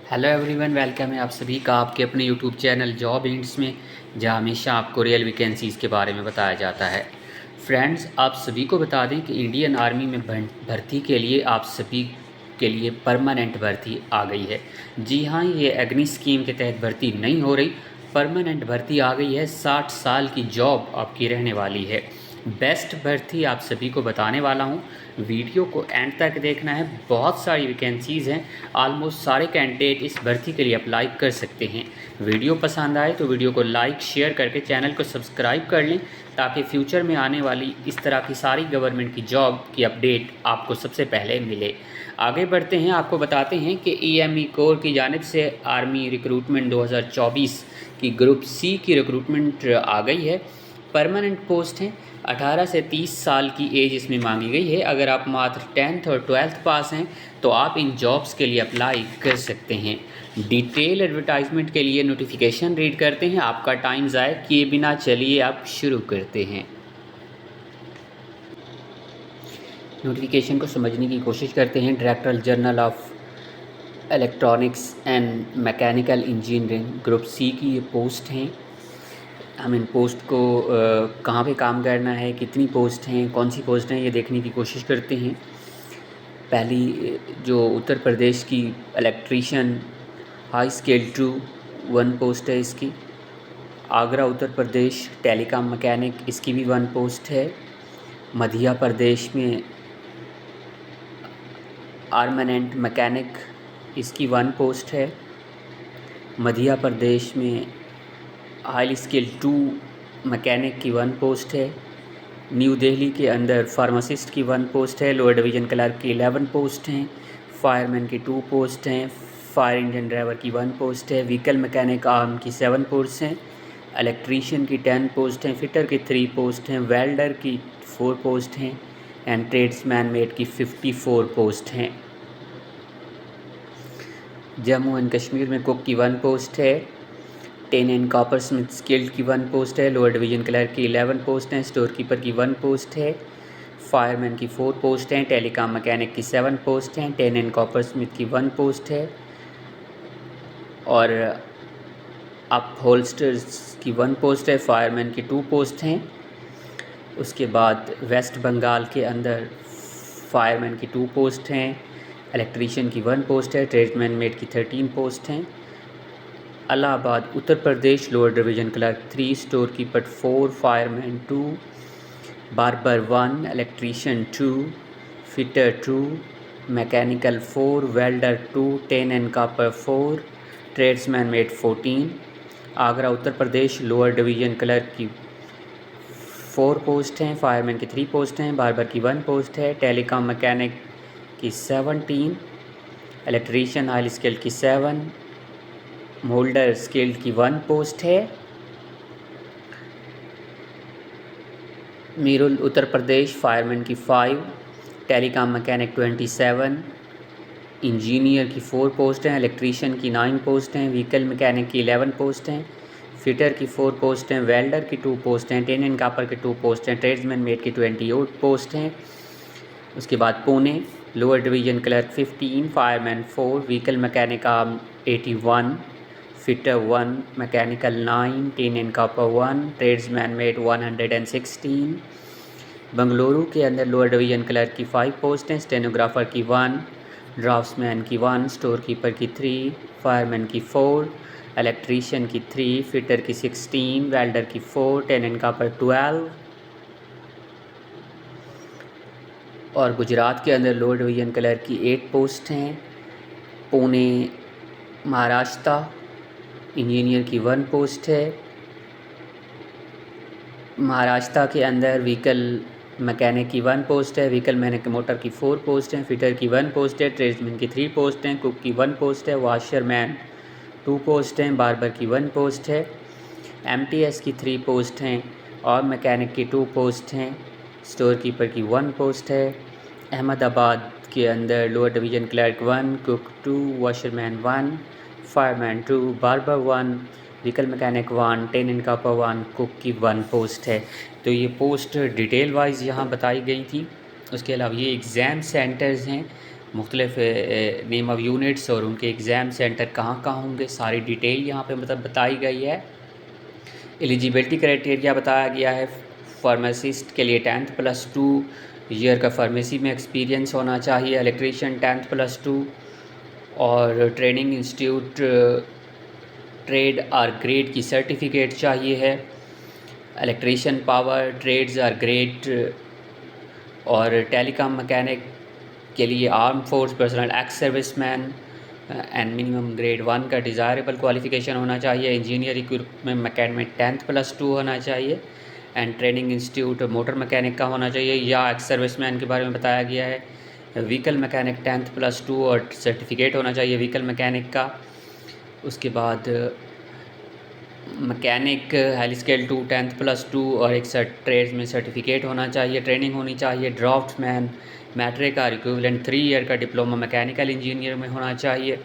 Hello everyone, welcome है आप सभी का आपके अपने यूट्यूब चैनल जॉब हिंट्स में, जहां हमेशा आपको रियल वैकेंसीज़ के बारे में बताया जाता है। फ्रेंड्स, आप सभी को बता दें कि इंडियन आर्मी में भर्ती के लिए आप सभी के लिए परमानेंट भर्ती आ गई है। जी हाँ, ये अग्नि स्कीम के तहत भर्ती नहीं हो रही, परमानेंट भर्ती आ गई है। 60 साल की जॉब आपकी रहने वाली है। बेस्ट भर्ती आप सभी को बताने वाला हूँ। वीडियो को एंड तक देखना है। बहुत सारी वैकेंसीज़ हैं, ऑलमोस्ट सारे कैंडिडेट इस भर्ती के लिए अप्लाई कर सकते हैं। वीडियो पसंद आए तो वीडियो को लाइक शेयर करके चैनल को सब्सक्राइब कर लें, ताकि फ्यूचर में आने वाली इस तरह की सारी गवर्नमेंट की जॉब की अपडेट आपको सबसे पहले मिले। आगे बढ़ते हैं, आपको बताते हैं कि EME कोर की जानिब से आर्मी रिक्रूटमेंट 2024 की ग्रुप सी की रिक्रूटमेंट आ गई है। परमानेंट पोस्ट हैं। 18 से 30 साल की एज इसमें मांगी गई है। अगर आप मात्र 10th और 12th पास हैं तो आप इन जॉब्स के लिए अप्लाई कर सकते हैं। डिटेल एडवर्टाइजमेंट के लिए नोटिफिकेशन रीड करते हैं। आपका टाइम ज़ाया किए बिना चलिए आप शुरू करते हैं। नोटिफिकेशन को समझने की कोशिश करते हैं। Director general of electronics and mechanical engineering group C की ये पोस्ट हैं। हम इन पोस्ट को कहाँ पे काम करना है, कितनी पोस्ट हैं, कौन सी पोस्ट हैं, ये देखने की कोशिश करते हैं। पहली जो उत्तर प्रदेश की इलेक्ट्रीशियन हाई स्केल 2 1 पोस्ट है इसकी। आगरा उत्तर प्रदेश टेलीकॉम मैकेनिक, इसकी भी 1 पोस्ट है। मध्य प्रदेश में आर्मानेंट मैकेनिक, इसकी 1 पोस्ट है। मध्य प्रदेश में हाई स्केल 2 मैकेनिक की 1 पोस्ट है। न्यू दिल्ली के अंदर फार्मासिस्ट की 1 पोस्ट है। लोअर डिवीज़न क्लर्क की 11 पोस्ट हैं। फायरमैन की 2 पोस्ट हैं। फायर इंजन ड्राइवर की 1 पोस्ट है। व्हीकल मैकेनिक आर्म की 7 पोस्ट हैं। इलेक्ट्रीशियन की 10 पोस्ट हैं। फिटर की 3 पोस्ट हैं। वेल्डर की 4 पोस्ट हैं एंड ट्रेड्समैन मेट की 54 पोस्ट हैं। जम्मू एंड कश्मीर में कुक की 1 पोस्ट है। Ten and copper Smith skilled की 1 पोस्ट है। लोअर डिवीज़न क्लर्क की 11 पोस्ट हैं। स्टोर कीपर की 1 पोस्ट है। फायरमैन की 4 पोस्ट हैं। टेलीकॉम मैकेनिक की 7 पोस्ट हैं। टेन एंड कॉपर स्मिथ की 1 पोस्ट है और अप होल्स्टर्स की 1 पोस्ट है। फायरमैन की 2 पोस्ट हैं। उसके बाद वेस्ट बंगाल के अंदर फायरमैन की 2 पोस्ट हैं। इलेक्ट्रीशियन की 1 पोस्ट है। ट्रेडमैन मेट की 13 पोस्ट हैं। Allahabad Uttar Pradesh lower division clerk 3, store keeper 4, fireman 2, barber 1, electrician 2, fitter 2, mechanical 4, welder 2, tin and copper 4, tradesman mate 14। Agra Uttar Pradesh lower division clerk की 4 पोस्ट हैं। फायरमैन की 3 पोस्ट हैं। बार्बर की 1 पोस्ट है। टेलीकॉम मैकेनिक की 17, इलेक्ट्रीशियन हाई स्किल की 7, मोल्डर स्किल्ड की 1 post है। मीरुल उत्तर प्रदेश फायरमैन की 5, टेलीकॉम मैकेनिक 27, इंजीनियर की 4 पोस्ट हैं। इलेक्ट्रीशियन की 9 पोस्ट हैं। व्हीकल मैकेनिक की 11 पोस्ट हैं। फिटर की 4 पोस्ट हैं। वेल्डर की 2 पोस्ट हैं। टेन एंड कॉपर की 2 पोस्ट हैं। ट्रेड्समैन मेट की 28 पोस्ट हैं। उसके बाद Pune lower division clerk 15, fireman 4, vehicle mechanic 81, fitter 1, mechanical 9, ten and copper 1, tradesman met 116। Bengaluru के अंदर लोअर डिवीज़न क्लर्क की 5 पोस्ट हैं। स्टेनोग्राफर की 1, ड्राफ्ट्समैन की 1, स्टोर कीपर की 3, फायरमैन की 4, इलेक्ट्रीशियन की 3, फिटर की 16, वेल्डर की 4, टेन एंड कॉपर 12। और गुजरात के अंदर लोअर डिवीज़न क्लर्क की 8 पोस्ट हैं। पुणे महाराष्ट्र इंजीनियर की 1 पोस्ट है। महाराष्ट्र के अंदर व्हीकल मैकेनिक की 1 पोस्ट है। व्हीकल मैकेनिक मोटर की 4 पोस्ट हैं। फिटर की 1 पोस्ट है। ट्रेड्समैन की 3 पोस्ट हैं। कुक की 1 पोस्ट है। वाशरमैन 2 पोस्ट हैं। बार्बर की 1 पोस्ट है। MTS की 3 पोस्ट हैं और मैकेनिक की 2 पोस्ट हैं। स्टोर कीपर की 1 पोस्ट है। अहमदाबाद के अंदर lower division clerk 1, cook 2, washerman 1, fireman 2, barber 1, vehicle mechanic 1, ten and copper 1, cook की 1 पोस्ट है। तो ये पोस्ट डिटेल वाइज यहाँ बताई गई थी। उसके अलावा ये एग्ज़ाम सेंटर्स हैं मुख्तलिफ नेम ऑफ़ यूनिट्स और उनके एग्ज़ाम सेंटर कहाँ कहाँ होंगे, सारी डिटेल यहाँ पे मतलब बताई गई है। एलिजिबिलिटी क्राइटेरिया बताया गया है। फार्मासिस्ट के लिए 10th + 2 ईयर का फार्मेसी में एक्सपीरियंस होना चाहिए। इलेक्ट्रीशियन 10th + 2 और ट्रेनिंग इंस्टीट्यूट ट्रेड और ग्रेड की सर्टिफिकेट चाहिए है। इलेक्ट्रीशियन पावर ट्रेड्स और ग्रेड और टेलीकॉम मैकेनिक के लिए arm force personal ex serviceman and minimum grade 1 का डिज़ायरेबल क्वालिफ़िकेशन होना चाहिए। इंजीनियर इक्विपमेंट मैकेनिक में 10th + 2 होना चाहिए and training institute motor mechanic का होना चाहिए या एक्स सर्विसमैन के बारे में बताया गया है। व्हीकल मैकेनिक 10th + 2 और सर्टिफिकेट होना चाहिए व्हीकल मैकेनिक का। उसके बाद मैकेनिक हाई स्केल 2 10th + 2 और एक ट्रेड्स में सर्टिफिकेट होना चाहिए, ट्रेनिंग होनी चाहिए। ड्राफ्ट्समैन मैट्रिक और इक्विवेलेंट 3 ईयर का डिप्लोमा मैकेनिकल इंजीनियर में होना चाहिए।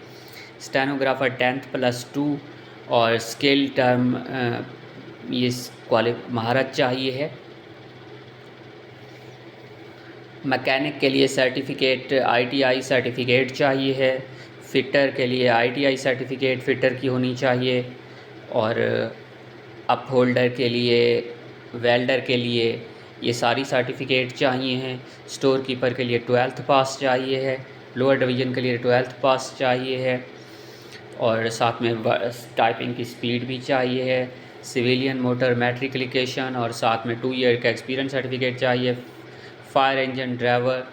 स्टेनोग्राफर 10th + 2 और स्किल टर्म ये महारत चाहिए है। मैकेनिक के लिए सर्टिफिकेट ITI सर्टिफिकेट चाहिए है। फ़िटर के लिए ITI सर्टिफिकेट फ़िटर की होनी चाहिए और अप होल्डर के लिए, वेल्डर के लिए ये सारी सर्टिफिकेट चाहिए हैं। स्टोर कीपर के लिए 12th पास चाहिए है। लोअर डिवीज़न के लिए 12th पास चाहिए है और साथ में टाइपिंग की स्पीड भी चाहिए है। सिविलियन मोटर मैट्रिकुलेशन और साथ में 2 ईयर का एक्सपीरियंस सर्टिफिकेट चाहिए। फायर इंजन ड्राइवर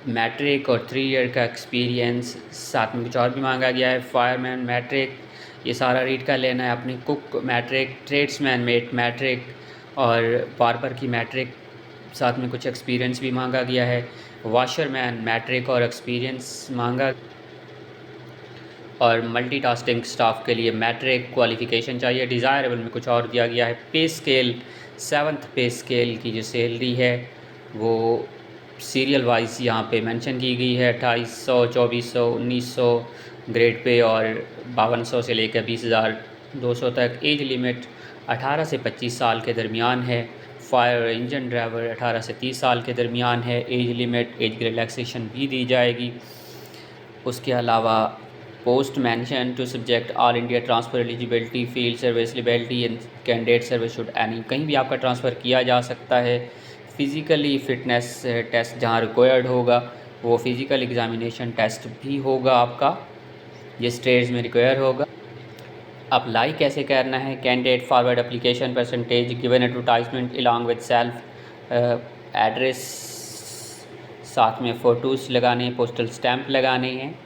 मैट्रिक और 3 ईयर का एक्सपीरियंस, साथ में कुछ और भी मांगा गया है। फायरमैन मैट्रिक, ये सारा रीड कर लेना है अपनी। Cook matric, tradesman mate matric और बार्बर की मैट्रिक, साथ में कुछ एक्सपीरियंस भी मांगा गया है। वाशरमैन मैट्रिक और एक्सपीरियंस मांगा और मल्टीटास्किंग स्टाफ के लिए मैट्रिक क्वालिफ़िकेशन चाहिए। डिज़ायरेबल में कुछ और दिया गया है। पे स्केल 7th पे स्केल की जो सैलरी है वो सीरियल वाइज यहाँ पे मेंशन की गई है। 2800, 2400, 1900 ग्रेड पे और 5200 से लेकर 20,200 तक। एज लिमिट 18 से 25 साल के दरमियान है। फायर इंजन ड्राइवर 18 से 30 साल के दरमियान है एज लिमिट। एज रिलैक्सेशन भी दी जाएगी। उसके अलावा post mention to subject all India transfer eligibility field service liberty and candidate service should any, कहीं भी आपका ट्रांसफ़र किया जा सकता है। फ़िज़िकली फ़िटनेस टेस्ट जहाँ रिक्वायर्ड होगा वो फ़िज़िकल एग्ज़ामिनेशन टेस्ट भी होगा आपका, ये स्टेज में रिक्वायर होगा। अप्लाई कैसे करना है? Candidate forward application percentage given advertisement along with self address, साथ में फ़ोटोज़ लगाने हैं, पोस्टल स्टैंप लगाने हैं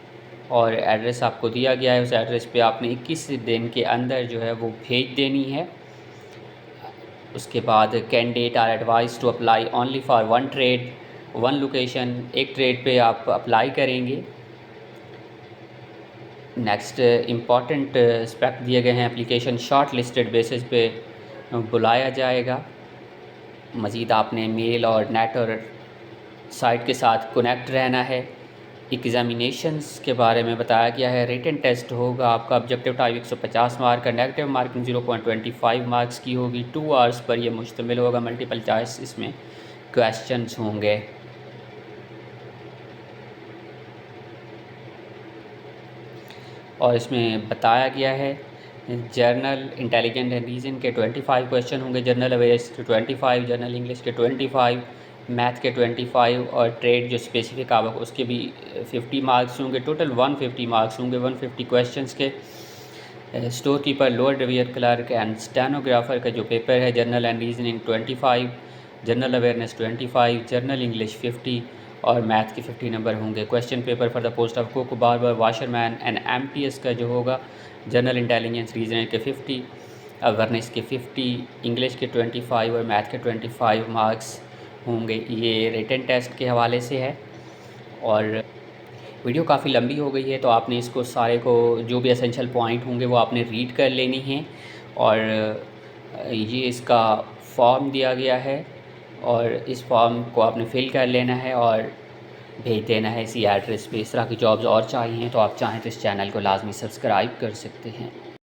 और एड्रेस आपको दिया गया है। उस एड्रेस पे आपने 21 दिन के अंदर जो है वो भेज देनी है। उसके बाद candidate are advise to apply only for 1 trade 1 location, एक ट्रेड पे आप अप्लाई करेंगे। नेक्स्ट इम्पॉर्टेंट एस्पेक्ट दिए गए हैं। एप्लीकेशन शॉर्ट लिस्टेड बेसिस पे बुलाया जाएगा। मज़ीद आपने मेल और नेट और साइट के साथ कनेक्ट रहना है। एग्ज़ामिनेशंस के बारे में बताया गया है। रिटन टेस्ट होगा आपका। ऑब्जेक्टिव टाइप 150 मार्क का, नेगेटिव मार्किंग 0.25 मार्क्स की होगी। 2 आवर्स पर यह मुश्तमिल होगा। मल्टीपल चॉइस इसमें क्वेश्चंस होंगे। और इसमें बताया गया है जर्नल इंटेलिजेंट एंड रीजन के 25 क्वेश्चन होंगे, जनरल अवेयर्स के 25, जनरल इंग्लिश के 25, मैथ के 25 और ट्रेड जो स्पेसिफिक आवक उसके भी 50 मार्क्स होंगे। टोटल 150 मार्क्स होंगे 150 क्वेश्चंस के। Store keeper, lower division clerk and stenographer का जो पेपर है general and reasoning 25, general awareness 25, general English 50 और मैथ के 50 नंबर होंगे। Question paper for the post of cook, barber, washerman and MTS का जो होगा जनरल इंटेलिजेंस रीजनिंग के 50, अवेयरनेस के 50, इंग्लिश के 25 और मैथ के 25 मार्क्स होंगे। ये रिटन टेस्ट के हवाले से है। और वीडियो काफ़ी लंबी हो गई है तो आपने इसको सारे को जो भी एसेंशियल पॉइंट होंगे वो आपने रीड कर लेनी है। और ये इसका फॉर्म दिया गया है और इस फॉर्म को आपने फिल कर लेना है और भेज देना है इसी एड्रेस पे। इस तरह की जॉब्स और चाहिए तो आप चाहें तो इस चैनल को लाजमी सब्सक्राइब कर सकते हैं।